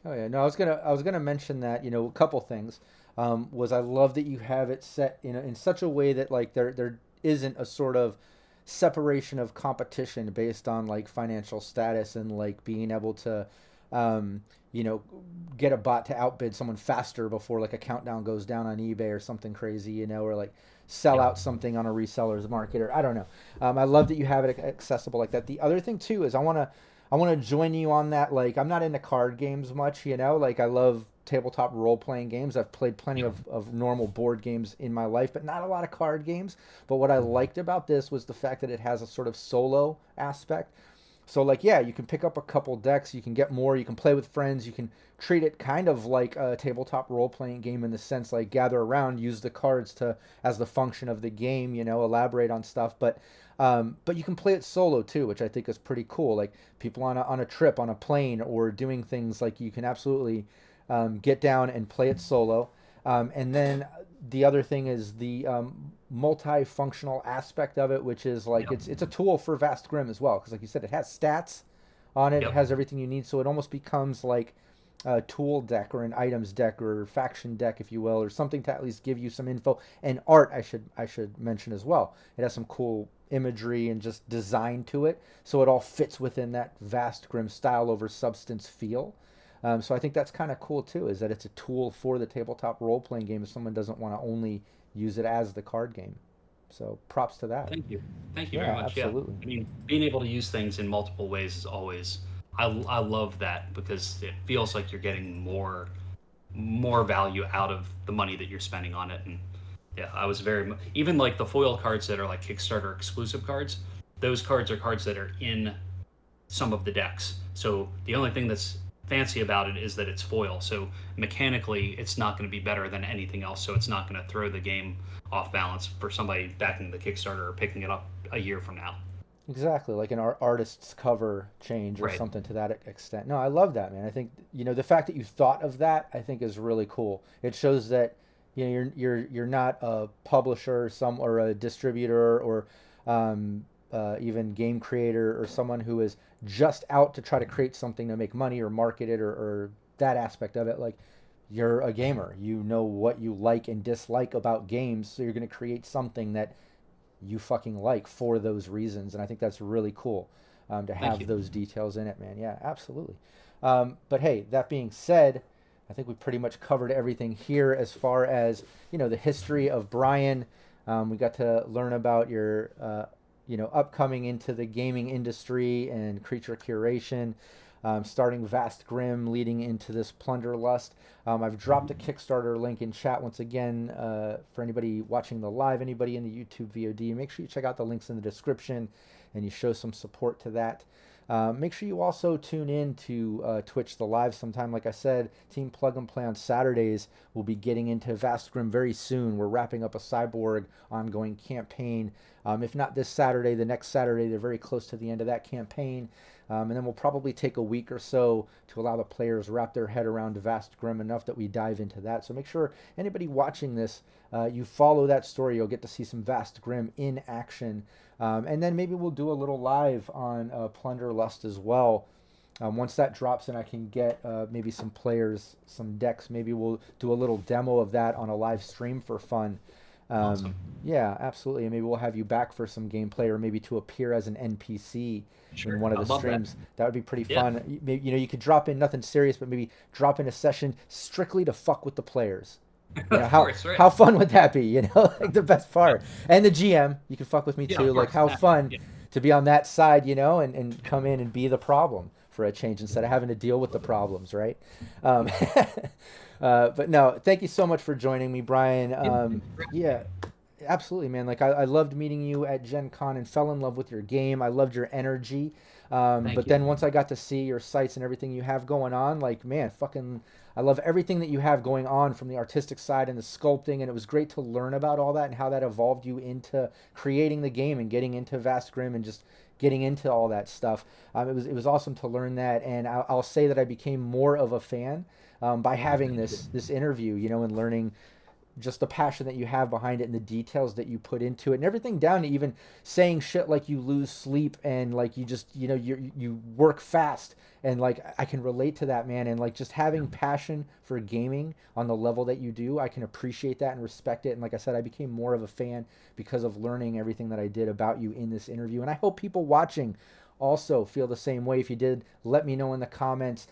Speaker 2: Oh yeah, no, I was gonna mention that, a couple things. Was I love that you have it set in such a way that like there isn't a sort of separation of competition based on like financial status and like being able to, um, you know, get a bot to outbid someone faster before like a countdown goes down on eBay or something crazy, or like sell
Speaker 3: Yep.
Speaker 2: out something on a reseller's market or I don't know. I love that you have it accessible like that. The other thing too is I want to join you on that. Like, I'm not into card games much, Like, I love tabletop role playing games. I've played plenty
Speaker 3: Yep.
Speaker 2: of normal board games in my life, but not a lot of card games. But what I liked about this was the fact that it has a sort of solo aspect. So, like, yeah, you can pick up a couple decks, you can get more, you can play with friends, you can treat it kind of like a tabletop role playing game in the sense like gather around, use the cards to as the function of the game, elaborate on stuff. But you can play it solo too, which I think is pretty cool. Like people on a trip, on a plane, or doing things like you can absolutely get down and play it solo. And then the other thing is the multifunctional aspect of it, which is like
Speaker 3: Yep.
Speaker 2: it's a tool for Vast Grimm as well, because like you said, it has stats on it, it
Speaker 3: Yep.
Speaker 2: has everything you need, so it almost becomes like a tool deck or an items deck or faction deck, if you will, or something to at least give you some info and art. I should mention as well. It has some cool imagery and just design to it, so it all fits within that Vast Grimm style over substance feel. So I think that's kind of cool too, is that it's a tool for the tabletop role playing game if someone doesn't want to only use it as the card game. So props to that.
Speaker 3: Thank you. Thank you very
Speaker 2: Yeah,
Speaker 3: much. Yeah.
Speaker 2: absolutely.
Speaker 3: I mean, being able to use things in multiple ways is always, I love that because it feels like you're getting more value out of the money that you're spending on it. And yeah, I was even like the foil cards that are like Kickstarter exclusive cards. Those cards are cards that are in some of the decks. So the only thing that's fancy about it is that it's foil. So mechanically, it's not going to be better than anything else. So it's not going to throw the game off balance for somebody backing the Kickstarter or picking it up a year from now.
Speaker 2: Exactly, like an artist's cover change or
Speaker 3: Right.
Speaker 2: something to that extent. No, I love that, man. I think the fact that you thought of that, I think, is really cool. It shows that you're not a publisher, or a distributor, or even game creator, or someone who is just out to try to create something to make money or market it, or that aspect of it. Like you're a gamer, you know what you like and dislike about games, so you're going to create something that you fucking like for those reasons. And I think that's really cool, to
Speaker 3: Thank
Speaker 2: have
Speaker 3: you.
Speaker 2: those details in it, man. Yeah, absolutely. But hey, that being said, I think we pretty much covered everything here as far as, the history of Brian. We got to learn about your, upcoming into the gaming industry and creature curation. starting Vast Grimm, leading into this Plunderlust. I've dropped a Kickstarter link in chat once again for anybody watching the live, anybody in the YouTube VOD. Make sure you check out the links in the description and you show some support to that. Make sure you also tune in to Twitch the live sometime. Like I said, Team Plug and Play on Saturdays. We'll be getting into Vast Grimm very soon. We're wrapping up a Cyborg ongoing campaign. If not this Saturday, the next Saturday. They're very close to the end of that campaign. And then we'll probably take a week or so to allow the players wrap their head around Vast Grimm enough that we dive into that. So make sure anybody watching this, you follow that story. You'll get to see some Vast Grimm in action. And then maybe we'll do a little live on Plunderlust as well. Once that drops and I can get maybe some players, some decks, maybe we'll do a little demo of that on a live stream for fun.
Speaker 3: Awesome.
Speaker 2: Yeah, absolutely. And maybe we'll have you back for some gameplay or maybe to appear as an NPC in one of the streams. That would be pretty fun. Maybe, you could drop in nothing serious, but maybe drop in a session strictly to fuck with the players. How fun would that be? Like the best part. And the GM, you can fuck with me too. Like how fun to be on that side, and come in and be the problem for a change instead of having to deal with the problems, right? But no, thank you so much for joining me, Brian. Yeah, absolutely, man. Like I loved meeting you at Gen Con and fell in love with your game. I loved your energy. But then once I got to see your sites and everything you have going on, like, man, I love everything that you have going on from the artistic side and the sculpting. And it was great to learn about all that and how that evolved you into creating the game and getting into Vast Grimm and just getting into all that stuff. It was awesome to learn that. And I'll say that I became more of a fan by having this interview, and learning just the passion that you have behind it and the details that you put into it and everything down to even saying shit like you lose sleep and like you just, you work fast and like I can relate to that, man. And like just having passion for gaming on the level that you do, I can appreciate that and respect it. And like I said, I became more of a fan because of learning everything that I did about you in this interview. And I hope people watching also feel the same way. If you did, let me know in the comments.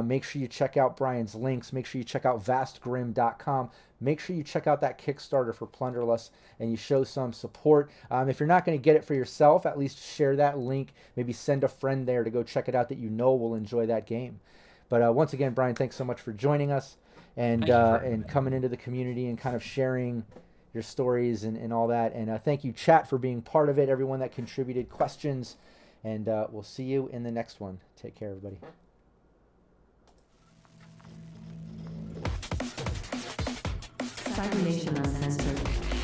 Speaker 2: Make sure you check out Brian's links. Make sure you check out vastgrimm.com. Make sure you check out that Kickstarter for Plunderlust and you show some support. If you're not going to get it for yourself, at least share that link. Maybe send a friend there to go check it out that will enjoy that game. But once again, Brian, thanks so much for joining us and coming into the community and kind of sharing your stories and all that. And thank you, chat, for being part of it, everyone that contributed questions. And we'll see you in the next one. Take care, everybody.
Speaker 1: Cybernation Uncensored.